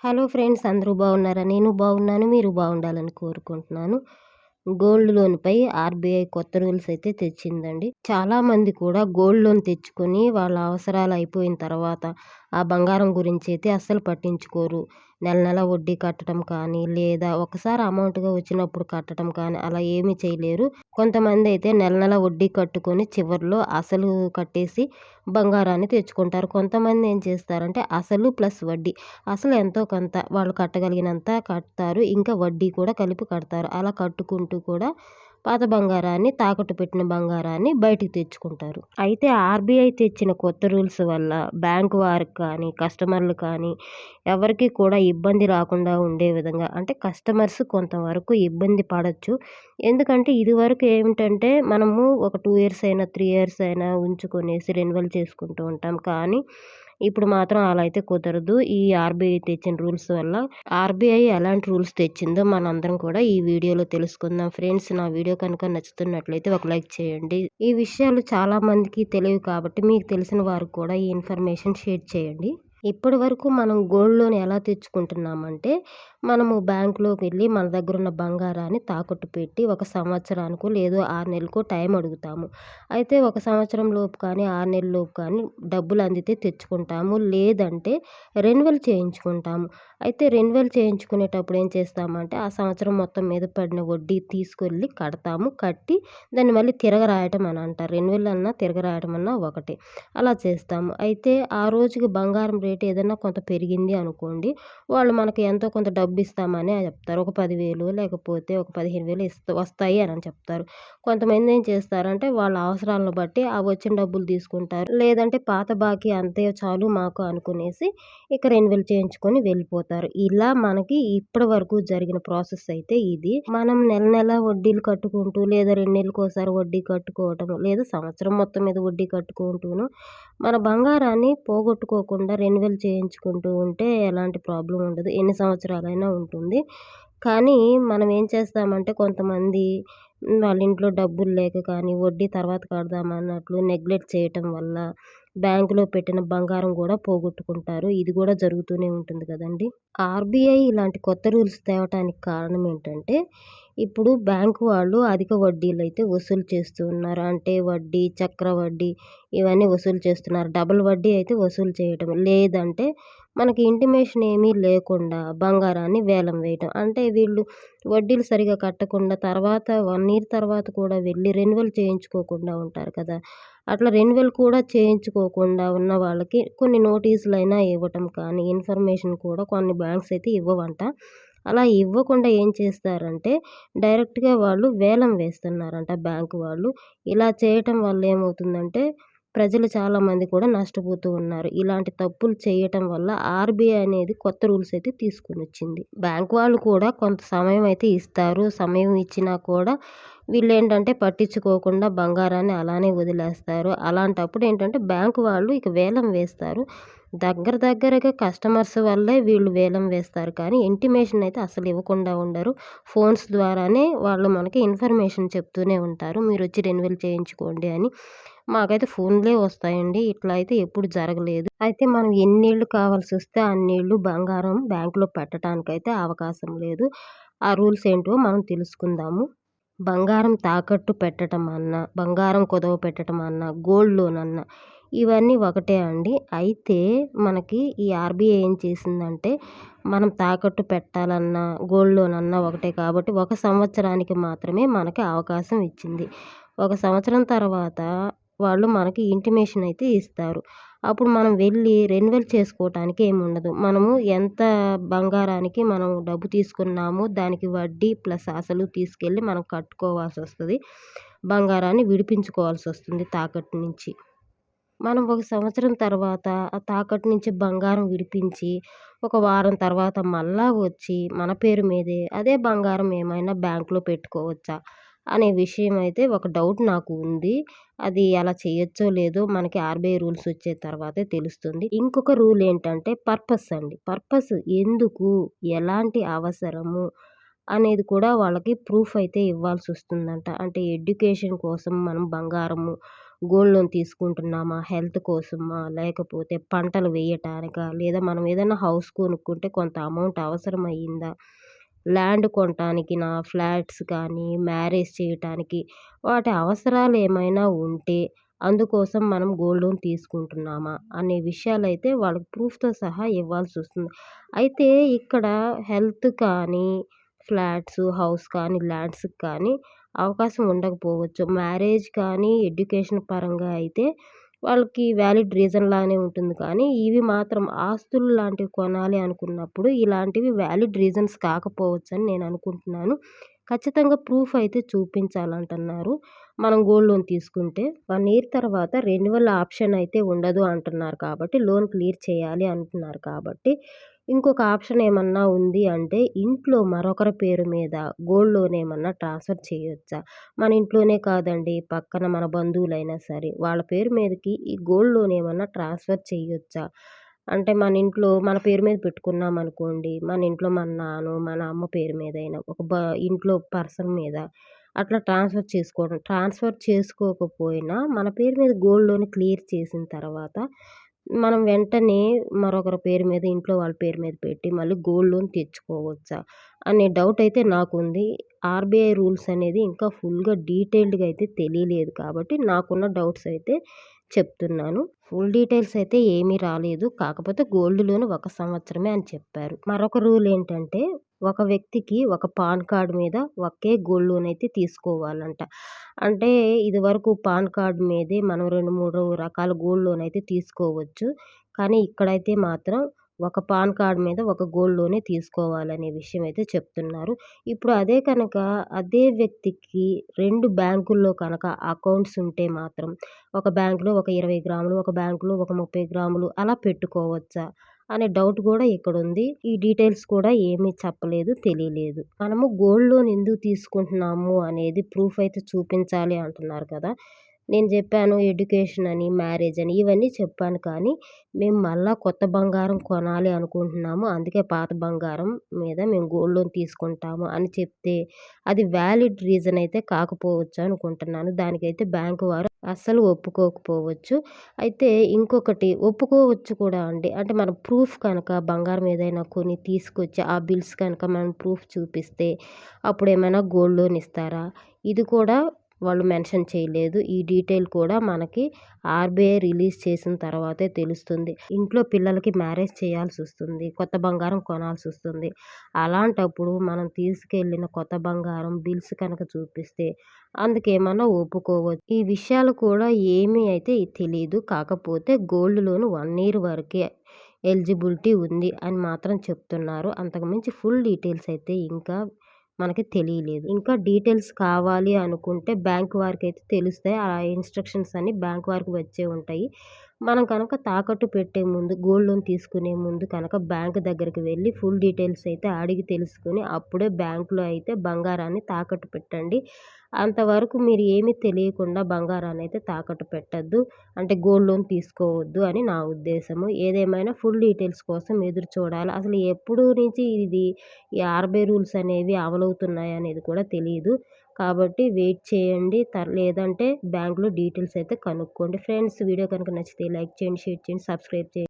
Hello friends, అందరూ బాగున్నారా? నేను బాగున్నాను. మీరు బాగుండాలని కోరుకుంటున్నాను. గోల్డ్ లోన్‌పై ఆర్‌బీఐ కొత్త రూల్స్ అయితే తెచ్చిందండి. చాలామంది కూడా గోల్డ్ లోన్ తెచ్చుకొని వాళ్ళ అవసరాలు అయిపోయిన తర్వాత ఆ బంగారం గురించి అయితే అస్సలు పట్టించుకోరు. నెల నెల వడ్డీ కట్టడం కానీ, లేదా ఒకసారి అమౌంట్‌గా వచ్చినప్పుడు కట్టడం కానీ అలా ఏమీ చేయలేరు. కొంతమంది అయితే నెల నెల వడ్డీ కట్టుకొని చివర్లో అసలు కట్టేసి బంగారాన్ని తెచ్చుకుంటారు. కొంతమంది ఏం చేస్తారంటే అసలు ప్లస్ వడ్డీ, అసలు ఎంతో కొంత వాళ్ళు కట్టగలిగినంత కడతారు. ఇంకా వడ్డీ కూడా కలిపి కడతారు. అలా కట్టుకుంటూ కూడా పాత బంగారాన్ని, తాకట్టు పెట్టిన బంగారాన్ని బయటికి తెచ్చుకుంటారు. అయితే ఆర్‌బీఐ తెచ్చిన కొత్త రూల్స్ వల్ల బ్యాంక్ వారికి కానీ, కస్టమర్లు కానీ ఎవరికీ కూడా ఇబ్బంది రాకుండా ఉండే విధంగా, అంటే కస్టమర్స్ కొంతవరకు ఇబ్బంది పడొచ్చు. ఎందుకంటే ఇదివరకు ఏమిటంటే మనము ఒక 2 ఇయర్స్ అయినా, 3 ఇయర్స్ అయినా ఉంచుకొనేసి రెన్యువల్ చేసుకుంటూ ఉంటాం. కానీ ఇప్పుడు మాత్రం అలా అయితే కుదరదు. ఈ ఆర్‌బీఐ తెచ్చిన రూల్స్ వల్ల. ఆర్‌బీఐ ఎలాంటి రూల్స్ తెచ్చిందో మనందరం కూడా ఈ వీడియోలో తెలుసుకుందాం. ఫ్రెండ్స్, నా వీడియో కనుక నచ్చుతున్నట్లయితే ఒక లైక్ చేయండి. ఈ విషయాలు చాలా మందికి తెలియవు కాబట్టి మీకు తెలిసిన వారికి కూడా ఈ ఇన్ఫర్మేషన్ షేర్ చేయండి. ఇప్పటి వరకు మనం గోల్డ్ లోన్ ఎలా తెచ్చుకుంటున్నామంటే, మనము బ్యాంకులోకి వెళ్ళి మన దగ్గర ఉన్న బంగారాన్ని తాకట్టు పెట్టి ఒక సంవత్సరానికో లేదో 6 నెలలకో టైం అడుగుతాము. అయితే ఒక సంవత్సరం లోపు కానీ, 6 నెలల లోపు కానీ డబ్బులు అందితే తెచ్చుకుంటాము. లేదంటే రెన్యువల్ చేయించుకుంటాము. అయితే రెన్యువల్ చేయించుకునేటప్పుడు ఏం చేస్తామంటే, ఆ సంవత్సరం మొత్తం మీద పడిన వడ్డీ తీసుకెళ్ళి కడతాము. కట్టి దాన్ని మళ్ళీ తిరగరాయటం అని అంటారు. రెన్యువల్ అన్నా తిరగరాయడం అన్నా ఒకటే. అలా చేస్తాము. అయితే ఆ రోజుకి బంగారం రేట్ ఏదైనా కొంత పెరిగింది అనుకోండి, వాళ్ళు మనకి ఎంతో కొంత డబ్బిస్తామని చెప్తారు. ఒక 10,000 లేకపోతే ఒక 15,000 వస్తాయి అని చెప్తారు. కొంతమంది ఏం చేస్తారంటే వాళ్ళ అవసరాలను బట్టి ఆ వచ్చిన డబ్బులు తీసుకుంటారు. లేదంటే పాత బాకీ అంతే చాలు మాకు అనుకునేసి ఇక రెన్యువల్ చేయించుకొని వెళ్ళిపోతారు. ఇలా మనకి ఇప్పటి వరకు జరిగిన ప్రాసెస్ అయితే ఇది. మనం నెల నెల వడ్డీలు కట్టుకుంటూ, లేదా 2 నెలలకోసారి వడ్డీ కట్టుకోవటం, లేదా సంవత్సరం మొత్తం మీద వడ్డీ కట్టుకుంటూను మన బంగారాన్ని పోగొట్టుకోకుండా రెన్యువల్ చేయించుకుంటూ ఉంటే ఎలాంటి ప్రాబ్లమ్ ఉండదు. ఎన్ని సంవత్సరాలైనా ఉంటుంది. కానీ మనం ఏం చేస్తామంటే కొంతమంది వాళ్ళ ఇంట్లో డబ్బులు లేక కానీ, వడ్డీ తర్వాత కడదామన్నట్లు నెగ్లెక్ట్ చేయటం వల్ల బ్యాంకులో పెట్టిన బంగారం కూడా పోగొట్టుకుంటారు. ఇది కూడా జరుగుతూనే ఉంటుంది కదండీ! ఆర్‌బీఐ ఇలాంటి కొత్త రూల్స్ తేవటానికి కారణం ఏంటంటే, ఇప్పుడు బ్యాంకు వాళ్ళు అధిక వడ్డీలైతే వసూలు చేస్తూ ఉన్నారు. అంటే వడ్డీ, చక్రవడ్డీ ఇవన్నీ వసూలు చేస్తున్నారు. డబుల్ వడ్డీ అయితే వసూలు చేయటం. లేదంటే మనకి ఇంటిమేషన్ ఏమీ లేకుండా బంగారాన్ని వేలం వేయటం. అంటే వీళ్ళు వడ్డీలు సరిగ్గా కట్టకుండా తర్వాత 1 ఇయర్ తర్వాత కూడా వెళ్ళి రెన్యువల్ చేయించుకోకుండా ఉంటారు కదా! అట్లా రెన్యువల్ కూడా చేయించుకోకుండా ఉన్న వాళ్ళకి కొన్ని నోటీసులైనా ఇవ్వటం కానీ, ఇన్ఫర్మేషన్ కూడా కొన్ని బ్యాంక్స్ అయితే ఇవ్వవంట. అలా ఇవ్వకుండా ఏం చేస్తారంటే డైరెక్ట్‌గా వాళ్ళు వేలం వేస్తున్నారంట బ్యాంకు వాళ్ళు. ఇలా చేయటం వల్ల ఏమవుతుందంటే ప్రజలు చాలామంది కూడా నష్టపోతూ ఉన్నారు. ఇలాంటి తప్పులు చేయటం వల్ల ఆర్‌బీఐ అనేది కొత్త రూల్స్ అయితే తీసుకొనొచ్చింది. బ్యాంక్ వాళ్ళు కూడా కొంత సమయం అయితే ఇస్తారు. సమయం ఇచ్చినా కూడా వీళ్ళేంటంటే పట్టించుకోకుండా బంగారాన్ని అలానే వదిలేస్తారు. అలాంటప్పుడు ఏంటంటే బ్యాంకు వాళ్ళు ఇక వేలం వేస్తారు. దగ్గరగా కస్టమర్స్ వల్లే వీళ్ళు వేలం వేస్తారు. కానీ ఇంటిమేషన్ అయితే అసలు ఇవ్వకుండా ఉండరు. ఫోన్స్ ద్వారానే వాళ్ళు మనకి ఇన్ఫర్మేషన్ చెప్తూనే ఉంటారు. మీరొచ్చి రెన్యువల్ చేయించుకోండి అని. మాకైతే ఫోన్‌లే వస్తాయండి. ఇట్లా అయితే ఎప్పుడు జరగలేదు. అయితే మనం ఎన్నేళ్ళు కావాల్సొస్తే అన్నేళ్ళు బంగారం బ్యాంకులో పెట్టటానికైతే అవకాశం లేదు. ఆ రూల్స్ ఏంటో మనం తెలుసుకుందాము. బంగారం తాకట్టు పెట్టటం అన్నా, బంగారం కుదవ పెట్టటం అన్నా, గోల్డ్ లోన్ అన్నా ఇవన్నీ ఒకటే అండి. అయితే మనకి ఈ ఆర్‌బీఐ ఏం చేసిందంటే, మనం తాకట్టు పెట్టాలన్నా, గోల్డ్ లోన్ అన్నా ఒకటే కాబట్టి ఒక సంవత్సరానికి మాత్రమే మనకి అవకాశం ఇచ్చింది. ఒక సంవత్సరం తర్వాత వాళ్ళు మనకి ఇంటిమేషన్ అయితే ఇస్తారు. అప్పుడు మనం వెళ్ళి రెన్యువల్ చేసుకోవటానికి ఏముండదు. మనము ఎంత బంగారానికి మనం డబ్బు తీసుకున్నామో దానికి వడ్డీ ప్లస్ అసలు తీసుకెళ్ళి మనం కట్టుకోవాల్సొస్తది. బంగారాన్ని విడిపించుకోవాల్సొస్తుంది తాకట్టు నుంచి. మనం ఒక సంవత్సరం తర్వాత ఆ తాకట్టు నుంచి బంగారం విడిపించి, ఒక వారం తర్వాత మళ్ళా వచ్చి మన పేరు మీదే అదే బంగారం ఏమైనా బ్యాంక్‌లో పెట్టుకోవచ్చా? అనే విషయం అయితే ఒక డౌట్ నాకు ఉంది. అది అలా చేయొచ్చో లేదో మనకి ఆర్‌బీఐ రూల్స్ వచ్చే తర్వాతే తెలుస్తుంది. ఇంకొక రూల్ ఏంటంటే పర్పస్ అండి. పర్పస్ ఎందుకు? ఎలాంటి అవసరము? అనేది కూడా వాళ్ళకి ప్రూఫ్ అయితే ఇవ్వాల్సొస్తుందంట. అంటే ఎడ్యుకేషన్ కోసం మనం బంగారము గోల్డ్ లోన్ తీసుకుంటున్నామా హెల్త్ కోసమా? లేకపోతే పంటలు వేయటానికా? లేదా మనం ఏదైనా హౌస్ కొనుక్కుంటే కొంత అమౌంట్ అవసరమయ్యిందా? ల్యాండ్ కొనటానికి ఫ్లాట్స్ కానీ, మ్యారేజ్ చేయటానికి వాటి అవసరాలు ఏమైనా ఉంటే అందుకోసం మనం గోల్డ్ లోన్ తీసుకుంటున్నామా? అనే విషయాలైతే వాళ్ళకి ప్రూఫ్‌తో సహా ఇవ్వాల్సొస్తుంది. అయితే ఇక్కడ హెల్త్ కానీ, ఫ్లాట్స్, హౌస్ కానీ, ల్యాండ్స్‌కి కానీ అవకాశం ఉండకపోవచ్చు. మ్యారేజ్ కానీ, ఎడ్యుకేషన్ పరంగా అయితే వాళ్ళకి వ్యాలిడ్ రీజన్ లానే ఉంటుంది. కానీ ఇవి మాత్రం ఆస్తులు లాంటివి కొనాలి అనుకున్నప్పుడు ఇలాంటివి వ్యాలిడ్ రీజన్స్ కాకపోవచ్చని నేను అనుకుంటున్నాను. ఖచ్చితంగా ప్రూఫ్ అయితే చూపించాలంటున్నారు. మనం గోల్డ్ లోన్ తీసుకుంటే 1 ఇయర్ తర్వాత రెన్యువల్ ఆప్షన్ అయితే ఉండదు అంటున్నారు కాబట్టి లోన్ క్లియర్ చేయాలి అంటున్నారు కాబట్టి ఇంకొక ఆప్షన్ ఏమన్నా ఉంది అంటే ఇంట్లో మరొకరి పేరు మీద గోల్డ్ లోన్ ఏమన్నా ట్రాన్స్‌ఫర్ చేయొచ్చా? మన ఇంట్లోనే కాదండి పక్కన మన బంధువులైనా సరే వాళ్ళ పేరు మీదకి ఈ గోల్డ్ లోన్ ఏమన్నా ట్రాన్స్‌ఫర్ చేయొచ్చా? అంటే మన ఇంట్లో మన పేరు మీద పెట్టుకున్నామనుకోండి. మన ఇంట్లో మన నాన్నో, మన అమ్మ పేరు మీదైనా ఒక ఇంట్లో పర్సన్ మీద అట్లా ట్రాన్స్‌ఫర్ చేసుకోవడం. ట్రాన్స్‌ఫర్ చేసుకోకపోయినా మన పేరు మీద గోల్డ్ లోన్ క్లియర్ చేసిన తర్వాత మనం వెంటనే మరొకరి పేరు మీద ఇంట్లో వాళ్ళ పేరు మీద పెట్టి మళ్ళీ గోల్డ్ లోన్ తెచ్చుకోవచ్చా? అనే డౌట్ అయితే నాకుంది. ఆర్‌బీఐ రూల్స్ అనేది ఇంకా ఫుల్‌గా డీటెయిల్డ్‌గా అయితే తెలియలేదు కాబట్టి నాకున్న డౌట్స్ అయితే చెప్తున్నాను. ఫుల్ డీటెయిల్స్ అయితే ఏమీ రాలేదు. కాకపోతే గోల్డ్ లోన్ 1 సంవత్సరమే అని చెప్పారు. మరొక రూల్ ఏంటంటే ఒక వ్యక్తికి ఒక పాన్ కార్డ్ మీద ఒకే గోల్డ్ లోన్ అయితే తీసుకోవాలంట. అంటే ఇదివరకు పాన్ కార్డ్ మీదే మనం 2, 3 రకాల గోల్డ్ లోన్ అయితే తీసుకోవచ్చు. కానీ ఇక్కడైతే మాత్రం ఒక పాన్ కార్డ్ మీద ఒక గోల్డ్ లోనే తీసుకోవాలనే విషయం అయితే చెప్తున్నారు. ఇప్పుడు అదే వ్యక్తికి 2 బ్యాంకుల్లో కనుక అకౌంట్స్ ఉంటే మాత్రం ఒక బ్యాంక్‌లో ఒక 20 గ్రాములు, ఒక బ్యాంక్‌లో ఒక 30 గ్రాములు అలా పెట్టుకోవచ్చా? అనే డౌట్ గూడా ఇక్కడుంది. ఈ డీటెయిల్స్ కూడా ఏమీ చెప్పలేదు, తెలియలేదు. మనము గోల్డ్ లోన్ ఎందుకు తీసుకుంటున్నాము అనేది ప్రూఫ్ అయితే చూపించాలి అంటున్నారు కదా! నేను జెప్పాను ఎడ్యుకేషన్ అని, మ్యారేజ్ అని ఇవన్నీ చెప్పాను కానీ, మేము మళ్ళా కొత్త బంగారం కొనాలి అనుకుంటున్నాము. అందుకే పాత బంగారం మీద మేము గోల్డ్ లోన్ తీసుకుంటాము అని చెప్తే, అది వ్యాలిడ్ రీజన్ అయితే కాకపోవచ్చు అనుకుంటున్నాను. దానికైతే బ్యాంకు వారు అస్సలు ఒప్పుకోకపోవచ్చు. అయితే ఇంకొకటి ఒప్పుకోవచ్చు కూడా అండి. అంటే మన ప్రూఫ్ కనుక బంగారం ఏదైనా కొని తీసుకొచ్చి ఆ బిల్స్ కనుక మనం ప్రూఫ్ చూపిస్తే అప్పుడేమైనా గోల్డ్ లోన్ ఇస్తారా? ఇది కూడా వాళ్ళు మెన్షన్ చేయలేదు. ఈ డీటెయిల్ కూడా మనకి ఆర్‌బీఐ రిలీజ్ చేసిన తర్వాతే తెలుస్తుంది. ఇంట్లో పిల్లలకి మ్యారేజ్ చేయాల్సొస్తుంది. కొత్త బంగారం కొనాల్సొస్తుంది. అలాంటప్పుడు మనం తీసుకెళ్ళిన కొత్త బంగారం బిల్స్ కనుక చూపిస్తే అందుకేమన్నా ఒప్పుకోవచ్చు. ఈ విషయాలు కూడా ఏమీ అయితే తెలీదు. కాకపోతే గోల్డ్ లోన్ 1 ఇయర్ వరకే ఎలిజిబిలిటీ ఉంది అని మాత్రం చెప్తున్నారు. అంతకు మించి ఫుల్ డీటెయిల్స్ అయితే ఇంకా మనకి తెలియలేదు. ఇంకా డీటెయిల్స్ కావాలి అనుకుంటే బ్యాంక్ వారికైతే తెలుస్తాయి. ఆ ఇన్‌స్ట్రక్షన్స్ అన్నీ బ్యాంక్ వారికి వచ్చే ఉంటాయి. మనం కనుక తాకట్టు పెట్టే ముందు గోల్డ్ లోన్ తీసుకునే ముందు కనుక బ్యాంక్ దగ్గరికి వెళ్లి ఫుల్ డీటెయిల్స్ అయితే అడిగి తెలుసుకొని అప్పుడే బ్యాంక్‌లో అయితే బంగారాన్ని తాకట్టు పెట్టండి. అంతవరకు మీరు ఏమీ తెలియకుండా బంగారాన్నయితే తాకట్టు పెట్టొద్దు. అంటే గోల్డ్ లోన్ తీసుకోవద్దు అని నా ఉద్దేశము. ఏదేమైనా ఫుల్ డీటెయిల్స్ కోసం ఎదురు చూడాలి. అసలు ఎప్పుడు నుంచి ఈ ఆర్‌బీఐ రూల్స్ అనేవి అమలవుతున్నాయనేది కూడా తెలీదు. కాబట్టి వెయిట్ చేయండి. లేదంటే బ్యాంక్‌లో డీటెయిల్స్ అయితే కనుక్కోండి. ఫ్రెండ్స్ వీడియో కనుక నచ్చితే లైక్ చేయండి, షేర్ చేయండి, సబ్స్క్రైబ్ చేయండి.